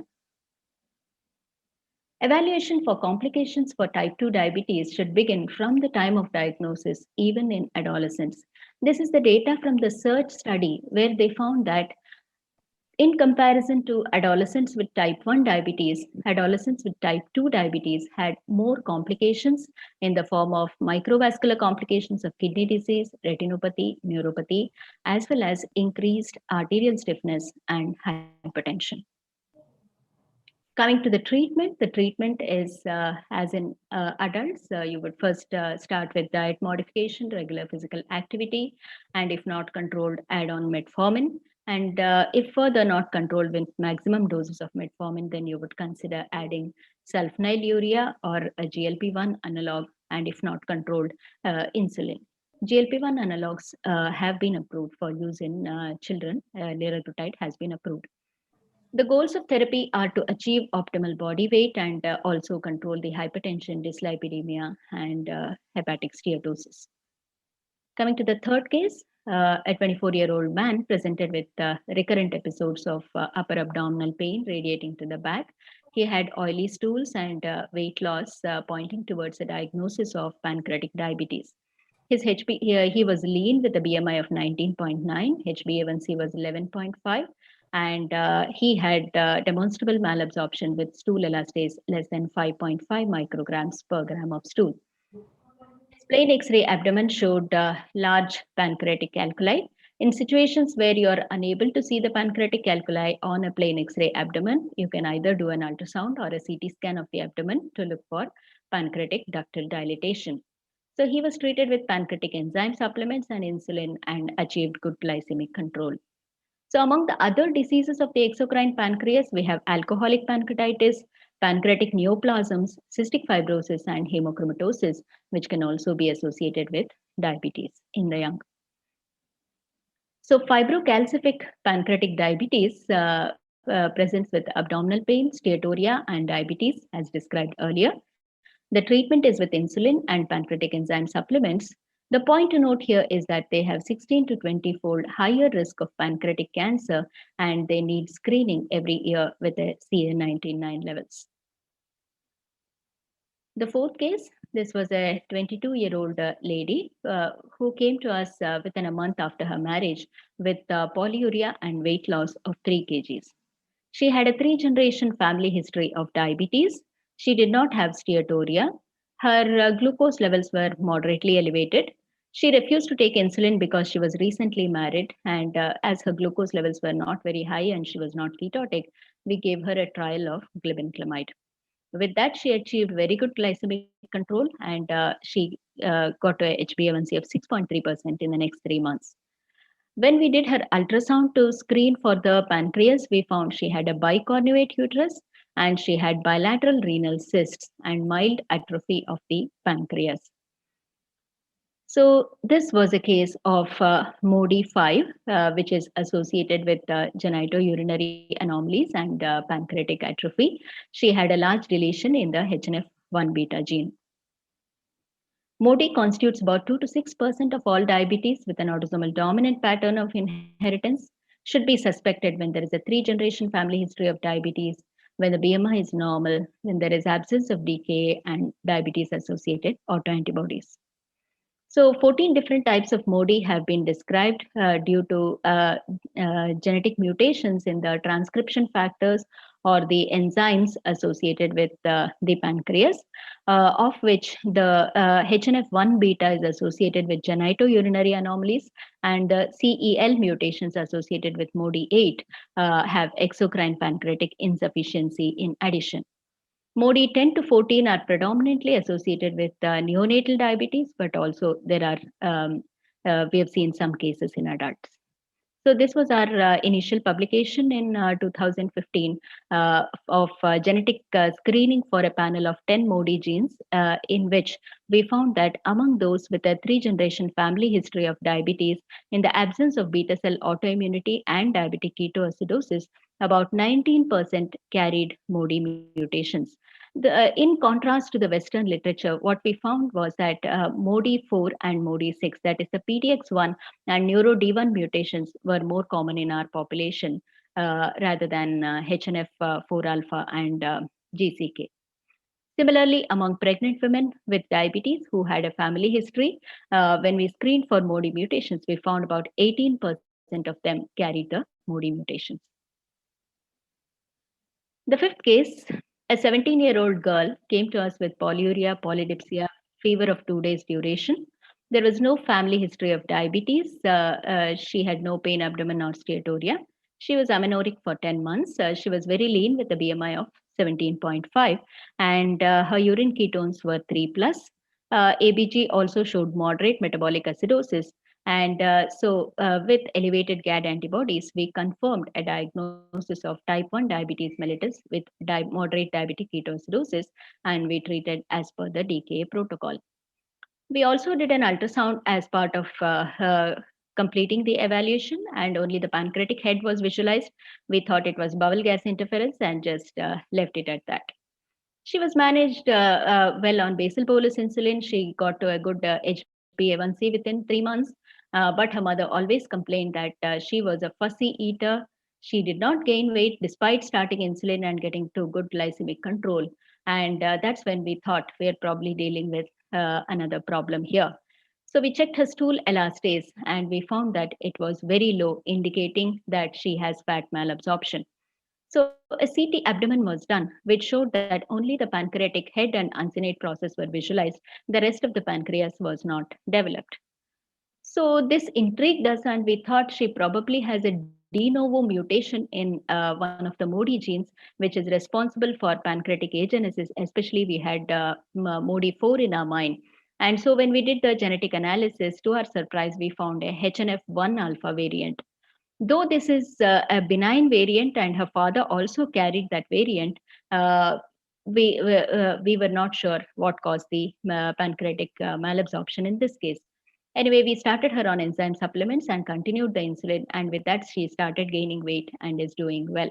Evaluation for complications for type 2 diabetes should begin from the time of diagnosis, even in adolescents. This is the data from the SEARCH study, where they found that in comparison to adolescents with type 1 diabetes, adolescents with type 2 diabetes had more complications in the form of microvascular complications of kidney disease, retinopathy, neuropathy, as well as increased arterial stiffness and hypertension. Coming to the treatment is as in adults, you would first start with diet modification, regular physical activity, and if not controlled, add on metformin. And if further not controlled with maximum doses of metformin, then you would consider adding sulfonylurea or a GLP-1 analog, and if not controlled, insulin. GLP-1 analogs have been approved for use in children. Liraglutide has been approved. The goals of therapy are to achieve optimal body weight and also control the hypertension, dyslipidemia, and hepatic steatosis. Coming to the third case, a 24-year-old man presented with recurrent episodes of upper abdominal pain radiating to the back. He had oily stools and weight loss pointing towards a diagnosis of pancreatic diabetes. His he was lean with a BMI of 19.9, HbA1c was 11.5, and he had demonstrable malabsorption with stool elastase less than 5.5 micrograms per gram of stool. His plain X-ray abdomen showed large pancreatic calculi. In situations where you are unable to see the pancreatic calculi on a plain X-ray abdomen, you can either do an ultrasound or a CT scan of the abdomen to look for pancreatic ductal dilatation. So he was treated with pancreatic enzyme supplements and insulin and achieved good glycemic control. So among the other diseases of the exocrine pancreas, we have alcoholic pancreatitis, pancreatic neoplasms, cystic fibrosis, and hemochromatosis, which can also be associated with diabetes in the young. So fibrocalcific pancreatic diabetes presents with abdominal pain, steatorrhea, and diabetes, as described earlier. The treatment is with insulin and pancreatic enzyme supplements. The point to note here is that they have 16 to 20-fold higher risk of pancreatic cancer, and they need screening every year with a CA19-9 levels. The fourth case, this was a 22-year-old lady who came to us within a month after her marriage with polyuria and weight loss of 3 kgs. She had a 3-generation family history of diabetes. She did not have steatorrhea. Her glucose levels were moderately elevated. She refused to take insulin because she was recently married, and as her glucose levels were not very high and she was not ketotic, we gave her a trial of glibenclamide. With that, she achieved very good glycemic control, and she got to a HbA1c of 6.3% in the next 3 months. When we did her ultrasound to screen for the pancreas, we found she had a bicornuate uterus and she had bilateral renal cysts and mild atrophy of the pancreas. So this was a case of MODY5, which is associated with genitourinary anomalies and pancreatic atrophy. She had a large deletion in the HNF1 beta gene. MODY constitutes about 2 to 6% of all diabetes with an autosomal dominant pattern of inheritance. Should be suspected when there is a 3-generation family history of diabetes, when the BMI is normal, when there is absence of DKA and diabetes associated autoantibodies. So 14 different types of MODY have been described due to genetic mutations in the transcription factors or the enzymes associated with the pancreas, of which the HNF1 beta is associated with genitourinary anomalies, and the CEL mutations associated with MODY8 have exocrine pancreatic insufficiency in addition. MODY 10 to 14 are predominantly associated with neonatal diabetes, but also there are we have seen some cases in adults. So this was our initial publication in 2015 of genetic screening for a panel of 10 MODY genes, in which we found that among those with a 3-generation family history of diabetes, in the absence of beta cell autoimmunity and diabetic ketoacidosis, about 19% carried MODY mutations. In contrast to the Western literature, what we found was that MODY4 and MODY6, that is the PDX1 and NeuroD1 mutations, were more common in our population rather than HNF4 alpha and GCK. Similarly, among pregnant women with diabetes who had a family history, when we screened for MODY mutations, we found about 18% of them carried the MODY mutations. The fifth case, a 17-year-old girl came to us with polyuria, polydipsia, fever of 2 days duration. There was no family history of diabetes. She had no pain, abdomen, or steatorrhea. She was amenorrheic for 10 months. She was very lean with a BMI of 17.5, and her urine ketones were 3 plus. ABG also showed moderate metabolic acidosis. And with elevated GAD antibodies, we confirmed a diagnosis of type 1 diabetes mellitus with moderate diabetic ketoacidosis, and we treated as per the DKA protocol. We also did an ultrasound as part of completing the evaluation, and only the pancreatic head was visualized. We thought it was bowel gas interference and just left it at that. She was managed well on basal bolus insulin. She got to a good HbA1c within 3 months. But her mother always complained that she was a fussy eater. She did not gain weight despite starting insulin and getting to good glycemic control. And that's when we thought we're probably dealing with another problem here. So we checked her stool elastase and we found that it was very low, indicating that she has fat malabsorption. So a CT abdomen was done, which showed that only the pancreatic head and uncinate process were visualized. The rest of the pancreas was not developed. So this intrigued us, and we thought she probably has a de novo mutation in one of the MODY genes, which is responsible for pancreatic agenesis. Especially, we had MODY4 in our mind. And so when we did the genetic analysis, to our surprise, we found a HNF1 alpha variant. Though this is a benign variant and her father also carried that variant, we were not sure what caused the pancreatic malabsorption in this case. Anyway, we started her on enzyme supplements and continued the insulin, and with that, she started gaining weight and is doing well.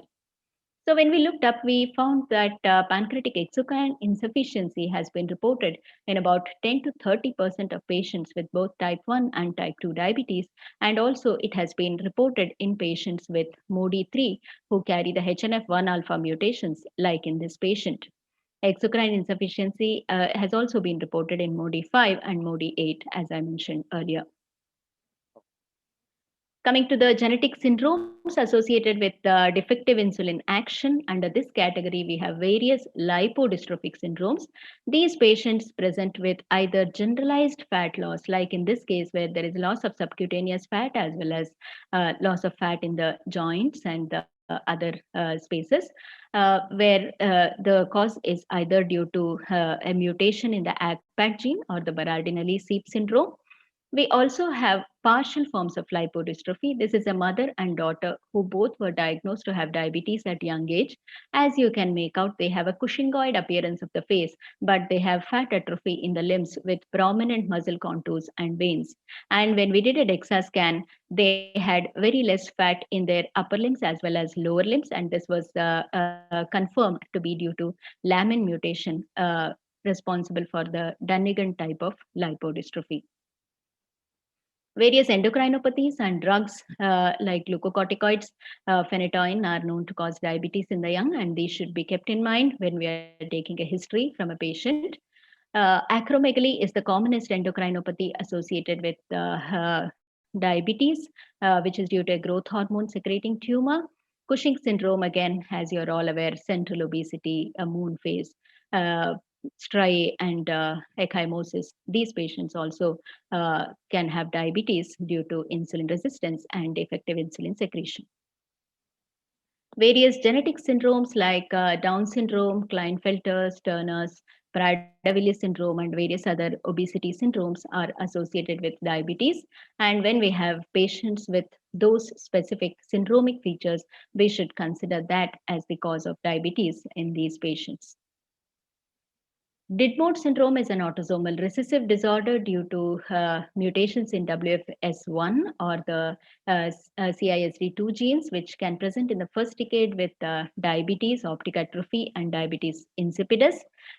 So when we looked up, we found that pancreatic exocrine insufficiency has been reported in about 10 to 30% of patients with both type 1 and type 2 diabetes. And also it has been reported in patients with MODY3 who carry the HNF1 alpha mutations, like in this patient. Exocrine insufficiency has also been reported in MODY5 and MODY8, as I mentioned earlier. Coming to the genetic syndromes associated with defective insulin action, under this category, we have various lipodystrophic syndromes. These patients present with either generalized fat loss, like in this case, where there is loss of subcutaneous fat as well as loss of fat in the joints and the other spaces, where the cause is either due to a mutation in the ACPAT gene or the Berardinelli-Seep syndrome. We also have partial forms of lipodystrophy. This is a mother and daughter who both were diagnosed to have diabetes at young age. As you can make out, they have a Cushingoid appearance of the face, but they have fat atrophy in the limbs with prominent muscle contours and veins. And when we did a DEXA scan, they had very less fat in their upper limbs as well as lower limbs, and this was confirmed to be due to lamin mutation responsible for the Dunnigan type of lipodystrophy. Various endocrinopathies and drugs like glucocorticoids, phenytoin, are known to cause diabetes in the young, and these should be kept in mind when we are taking a history from a patient. Acromegaly is the commonest endocrinopathy associated with diabetes, which is due to a growth hormone secreting tumor. Cushing syndrome, again, as you're all aware, central obesity, a moon phase, striae, and ecchymosis. These patients also can have diabetes due to insulin resistance and defective insulin secretion. Various genetic syndromes like Down syndrome, Klinefelter's, Turner's, Prader-Willi syndrome, and various other obesity syndromes are associated with diabetes. And when we have patients with those specific syndromic features, we should consider that as the cause of diabetes in these patients. Didmore syndrome is an autosomal recessive disorder due to mutations in WFS1 or the CISD2 genes, which can present in the first decade with diabetes, optic atrophy, and diabetes insipidus,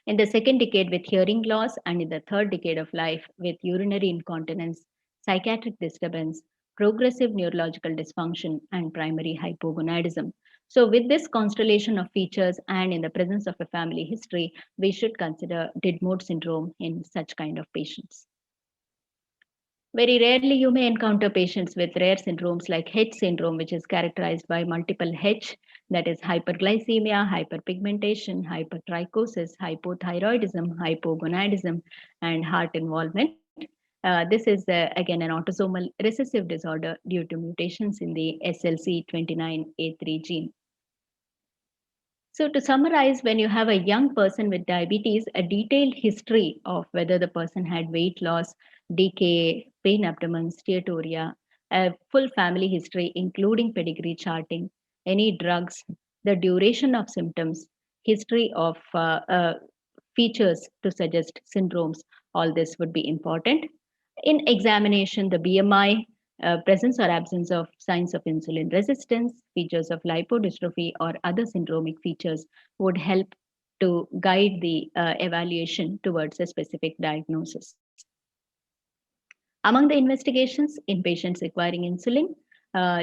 in the second decade with hearing loss, and in the third decade of life with urinary incontinence, psychiatric disturbance, progressive neurological dysfunction, and primary hypogonadism. So, with this constellation of features and in the presence of a family history, we should consider Didmore syndrome in such kind of patients. Very rarely, you may encounter patients with rare syndromes like H syndrome, which is characterized by multiple H, that is hyperglycemia, hyperpigmentation, hypertrichosis, hypothyroidism, hypogonadism, and heart involvement. This is again an autosomal recessive disorder due to mutations in the SLC29A3 gene. So, to summarize, when you have a young person with diabetes, a detailed history of whether the person had weight loss, DKA, pain abdomen, steatorrhea, a full family history, including pedigree charting, any drugs, the duration of symptoms, history of features to suggest syndromes, all this would be important. In examination, the BMI, presence or absence of signs of insulin resistance, features of lipodystrophy, or other syndromic features would help to guide the evaluation towards a specific diagnosis. Among the investigations in patients requiring insulin,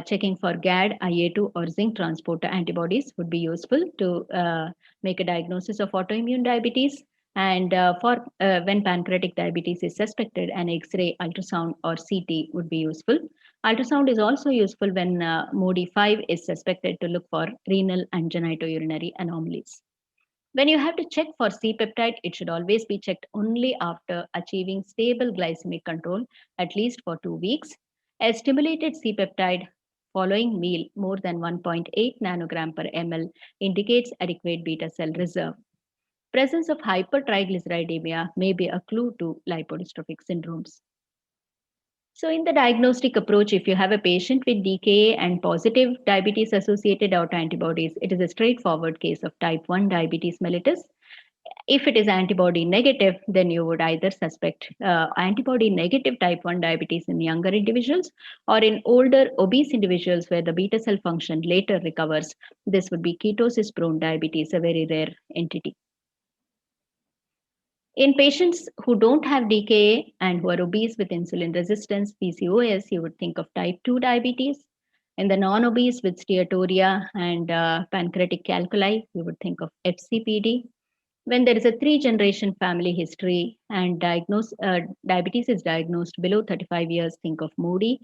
checking for GAD, IA2, or zinc transporter antibodies would be useful to make a diagnosis of autoimmune diabetes. And for when pancreatic diabetes is suspected, an X-ray, ultrasound, or CT would be useful. Ultrasound is also useful when MODY5 is suspected to look for renal and genitourinary anomalies. When you have to check for C-peptide, it should always be checked only after achieving stable glycemic control, at least for 2 weeks. A stimulated C-peptide following meal more than 1.8 nanogram per ml indicates adequate beta cell reserve. Presence of hypertriglyceridemia may be a clue to lipodystrophic syndromes. So, in the diagnostic approach, if you have a patient with DKA and positive diabetes associated autoantibodies, it is a straightforward case of type 1 diabetes mellitus. If it is antibody negative, then you would either suspect antibody negative type 1 diabetes in younger individuals, or in older obese individuals where the beta cell function later recovers. This would be ketosis prone diabetes, a very rare entity. In patients who don't have DKA and who are obese with insulin resistance, PCOS, you would think of type 2 diabetes. In the non-obese with steatorrhea and pancreatic calculi, you would think of FCPD. When there is a 3-generation family history and diabetes is diagnosed below 35 years, think of MODY.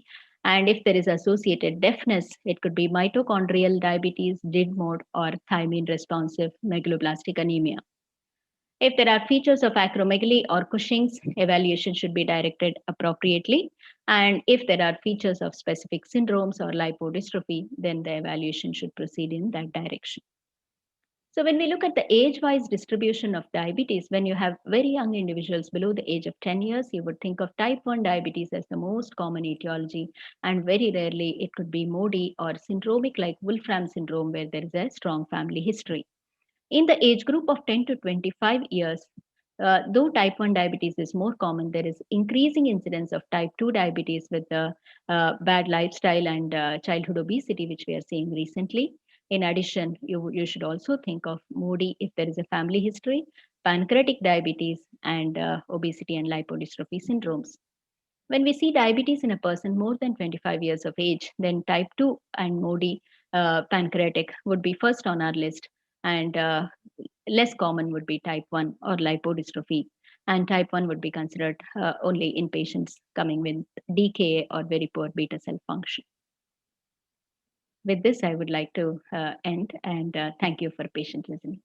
And if there is associated deafness, it could be mitochondrial diabetes, DID mode, or thiamine responsive megaloblastic anemia. If there are features of acromegaly or Cushing's, evaluation should be directed appropriately. And if there are features of specific syndromes or lipodystrophy, then the evaluation should proceed in that direction. So when we look at the age-wise distribution of diabetes, when you have very young individuals below the age of 10 years, you would think of type 1 diabetes as the most common etiology, and very rarely it could be MODY or syndromic like Wolfram syndrome, where there is a strong family history. In the age group of 10 to 25 years, though type 1 diabetes is more common, there is increasing incidence of type 2 diabetes with the bad lifestyle and childhood obesity, which we are seeing recently. In addition, you should also think of MODY if there is a family history, pancreatic diabetes, and obesity and lipodystrophy syndromes. When we see diabetes in a person more than 25 years of age, then type 2 and MODY pancreatic would be first on our list, and less common would be type 1 or lipodystrophy. And type 1 would be considered only in patients coming with DKA or very poor beta cell function. With this, I would like to end, and thank you for patient listening.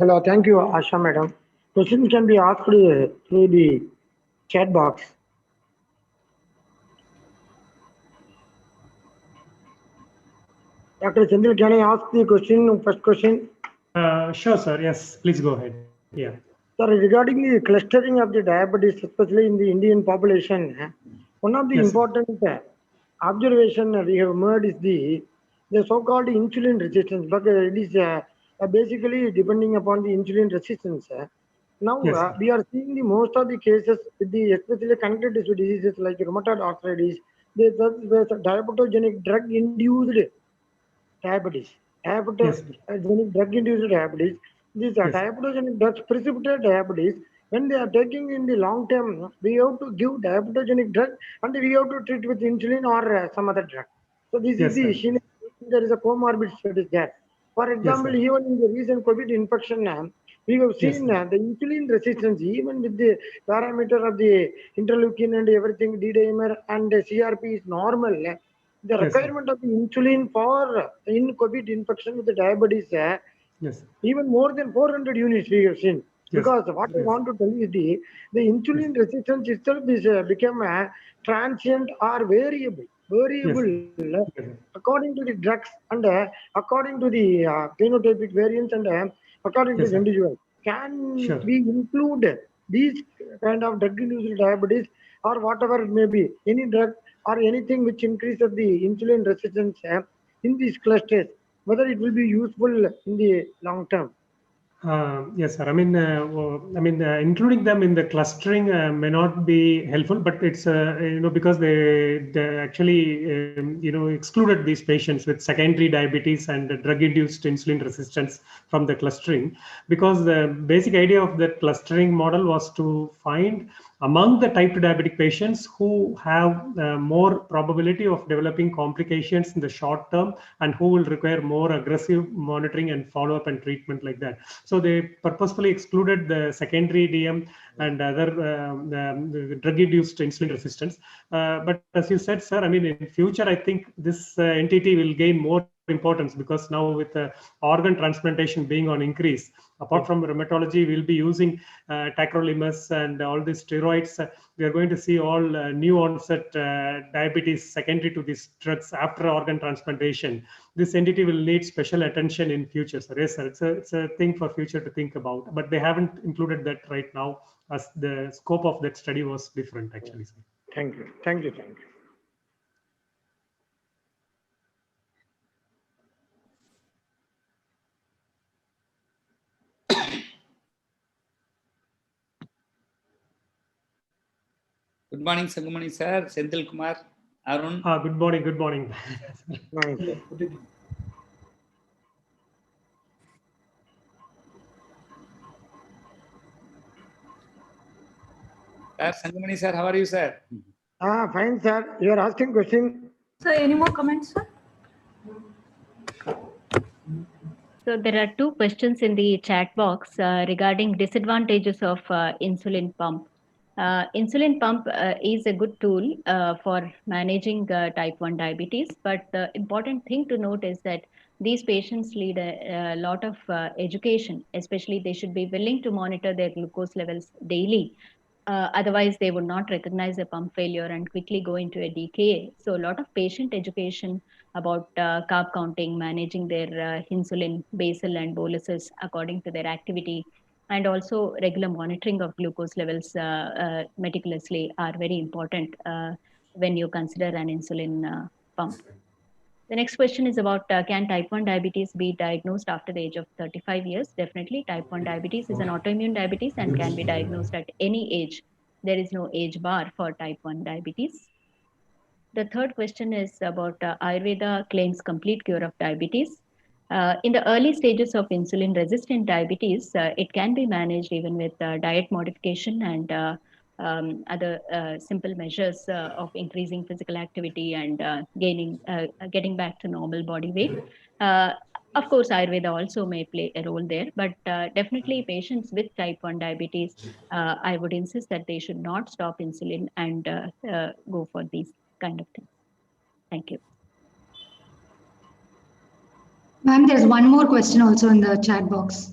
Hello, thank you, Asha madam. Questions can be asked through the chat box. Dr. Chandra, can I ask the question, first question? Sure, sir. Yes, please go ahead. Yeah. Sir, regarding the clustering of the diabetes, especially in the Indian population, one of the Yes, important observation we have made is the so-called insulin resistance, but it is basically depending upon the insulin resistance. Now Yes, sir. we are seeing the most of the cases with the especially connective tissue diseases like rheumatoid arthritis, there's diabetogenic drug-induced diabetes. Yes, sir. Diabetogenic drug-induced diabetes. These Yes, sir. diabetogenic drugs precipitate diabetes. When they are taking in the long term, we have to give diabetogenic drug and we have to treat with insulin or some other drug. So this is Yes, the sir. issue. There is a comorbid studies there. For Yes, example, sir. even in the recent COVID infection, we have Yes, seen sir. the insulin resistance, even with the parameter of the interleukin and everything, D-dimer and CRP is normal. The Yes, sir. requirement of the insulin for in COVID infection with the diabetes, Yes, even more than 400 units we have seen. yes, Because what I yes, want to tell you is the yes, insulin resistance itself is become a transient or variable. yes, Variable yes, according to the drugs and according to the phenotypic variants and according to yes, the sir. individual. Can Sure. we include these kind of drug-induced diabetes or whatever it may be, any drug or anything which increases the insulin resistance in these clusters, whether it will be useful in the long term? Yes, sir. Including them in the clustering may not be helpful, but it's because they actually excluded these patients with secondary diabetes and drug-induced insulin resistance from the clustering, because the basic idea of that clustering model was to find among the type 2 diabetic patients who have more probability of developing complications in the short term and who will require more aggressive monitoring and follow-up and treatment like that. So they purposefully excluded the secondary DM and other drug-induced insulin resistance. But as you said, sir, in future, I think this entity will gain more importance, because now with organ transplantation being on increase, apart from rheumatology, we'll be using tacrolimus and all these steroids. We are going to see all new onset diabetes secondary to these drugs after organ transplantation. This entity will need special attention in future, sir. Yes, sir. It's a thing for future to think about, but they haven't included that right now, as the scope of that study was different, actually, sir. Thank you. Thank you. Thank you. Good morning, Sangamani sir, Senthil Kumar, Arun. Good morning. Good morning. Nice. Good evening. Sir, Sangamani sir, how are you, sir? Fine, sir. You are asking question. So any more comments, sir? So there are two questions in the chat box regarding disadvantages of insulin pump. Insulin pump is a good tool for managing type 1 diabetes, but the important thing to note is that these patients need a lot of education, especially they should be willing to monitor their glucose levels daily. Otherwise, they would not recognize a pump failure and quickly go into a DKA. So, a lot of patient education about carb counting, managing their insulin, basal, and boluses according to their activity, and also regular monitoring of glucose levels meticulously are very important when you consider an insulin pump. The next question is about can type 1 diabetes be diagnosed after the age of 35 years? Definitely, type 1 diabetes is an autoimmune diabetes and can be diagnosed at any age. There is no age bar for type 1 diabetes. The third question is about Ayurveda claims complete cure of diabetes. In the early stages of insulin resistant diabetes, it can be managed even with diet modification and other simple measures of increasing physical activity and getting back to normal body weight. Of course, Ayurveda also may play a role there, but definitely patients with type 1 diabetes, I would insist that they should not stop insulin and go for these kind of things. Thank you. Ma'am, there's one more question also in the chat box.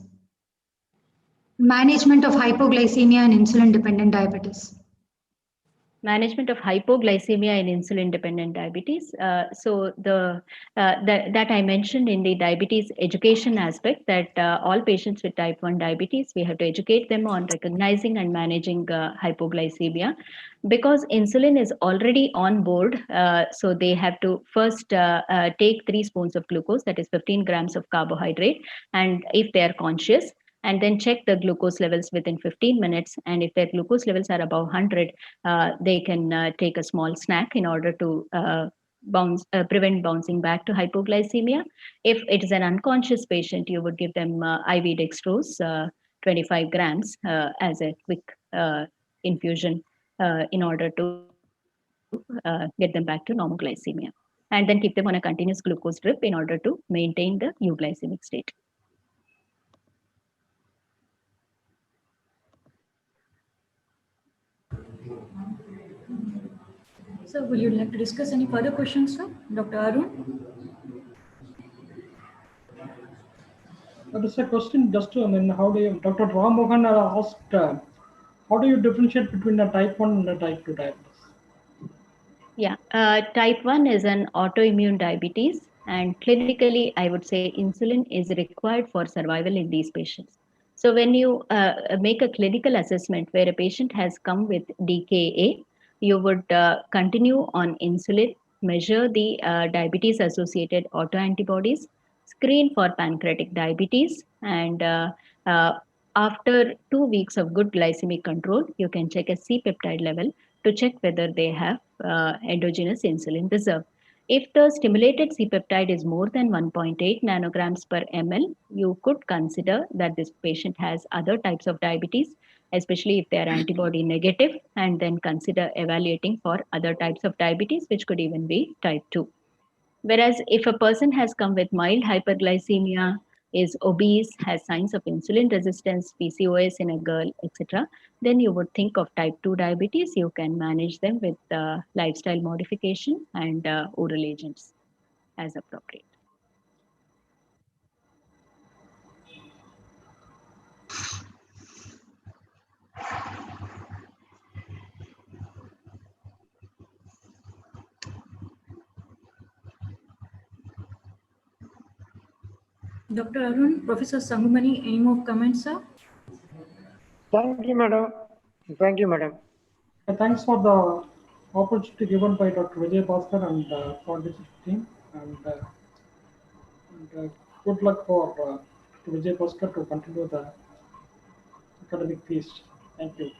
Management of hypoglycemia and insulin-dependent diabetes. Management of hypoglycemia in insulin-dependent diabetes. So that I mentioned in the diabetes education aspect, that all patients with type 1 diabetes, we have to educate them on recognizing and managing hypoglycemia, because insulin is already on board. So they have to first take 3 spoons of glucose, that is 15 grams of carbohydrate, and if they are conscious, and then check the glucose levels within 15 minutes. And if their glucose levels are above 100, they can take a small snack in order to prevent bouncing back to hypoglycemia. If it is an unconscious patient, you would give them IV dextrose, 25 grams as a quick infusion in order to get them back to normal glycemia. And then keep them on a continuous glucose drip in order to maintain the euglycemic state. So would you like to discuss any further questions, sir? Dr. Arun? That is a question just to, how do you, Dr. Ram Mohan asked, how do you differentiate between a type 1 and a type 2 diabetes? Yeah, type 1 is an autoimmune diabetes, and clinically, I would say insulin is required for survival in these patients. So when you make a clinical assessment where a patient has come with DKA, you would continue on insulin, measure the diabetes associated autoantibodies, screen for pancreatic diabetes, and after 2 weeks of good glycemic control, you can check a C-peptide level to check whether they have endogenous insulin reserve. If the stimulated C-peptide is more than 1.8 nanograms per ml, you could consider that this patient has other types of diabetes, especially if they are antibody negative, and then consider evaluating for other types of diabetes, which could even be type 2. Whereas if a person has come with mild hyperglycemia, is obese, has signs of insulin resistance, PCOS in a girl, etc., then you would think of type 2 diabetes. You can manage them with lifestyle modification and oral agents as appropriate. Dr. Arun, Professor Sangumani, any more comments, sir? Thank you, madam. Thank you, madam. Thanks for the opportunity given by Dr. Vijay Bhaskar and for this team, and good luck for Dr. Vijay Bhaskar to continue the academic feast. Thank you.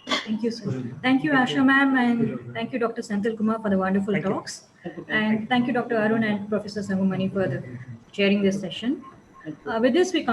Thank you, sir. Thank you, Asha ma'am, and thank you, Dr. Senthil Kumar, for the wonderful talks. And thank you, Dr. Arun and Professor Sangumani, for sharing this session. With this, we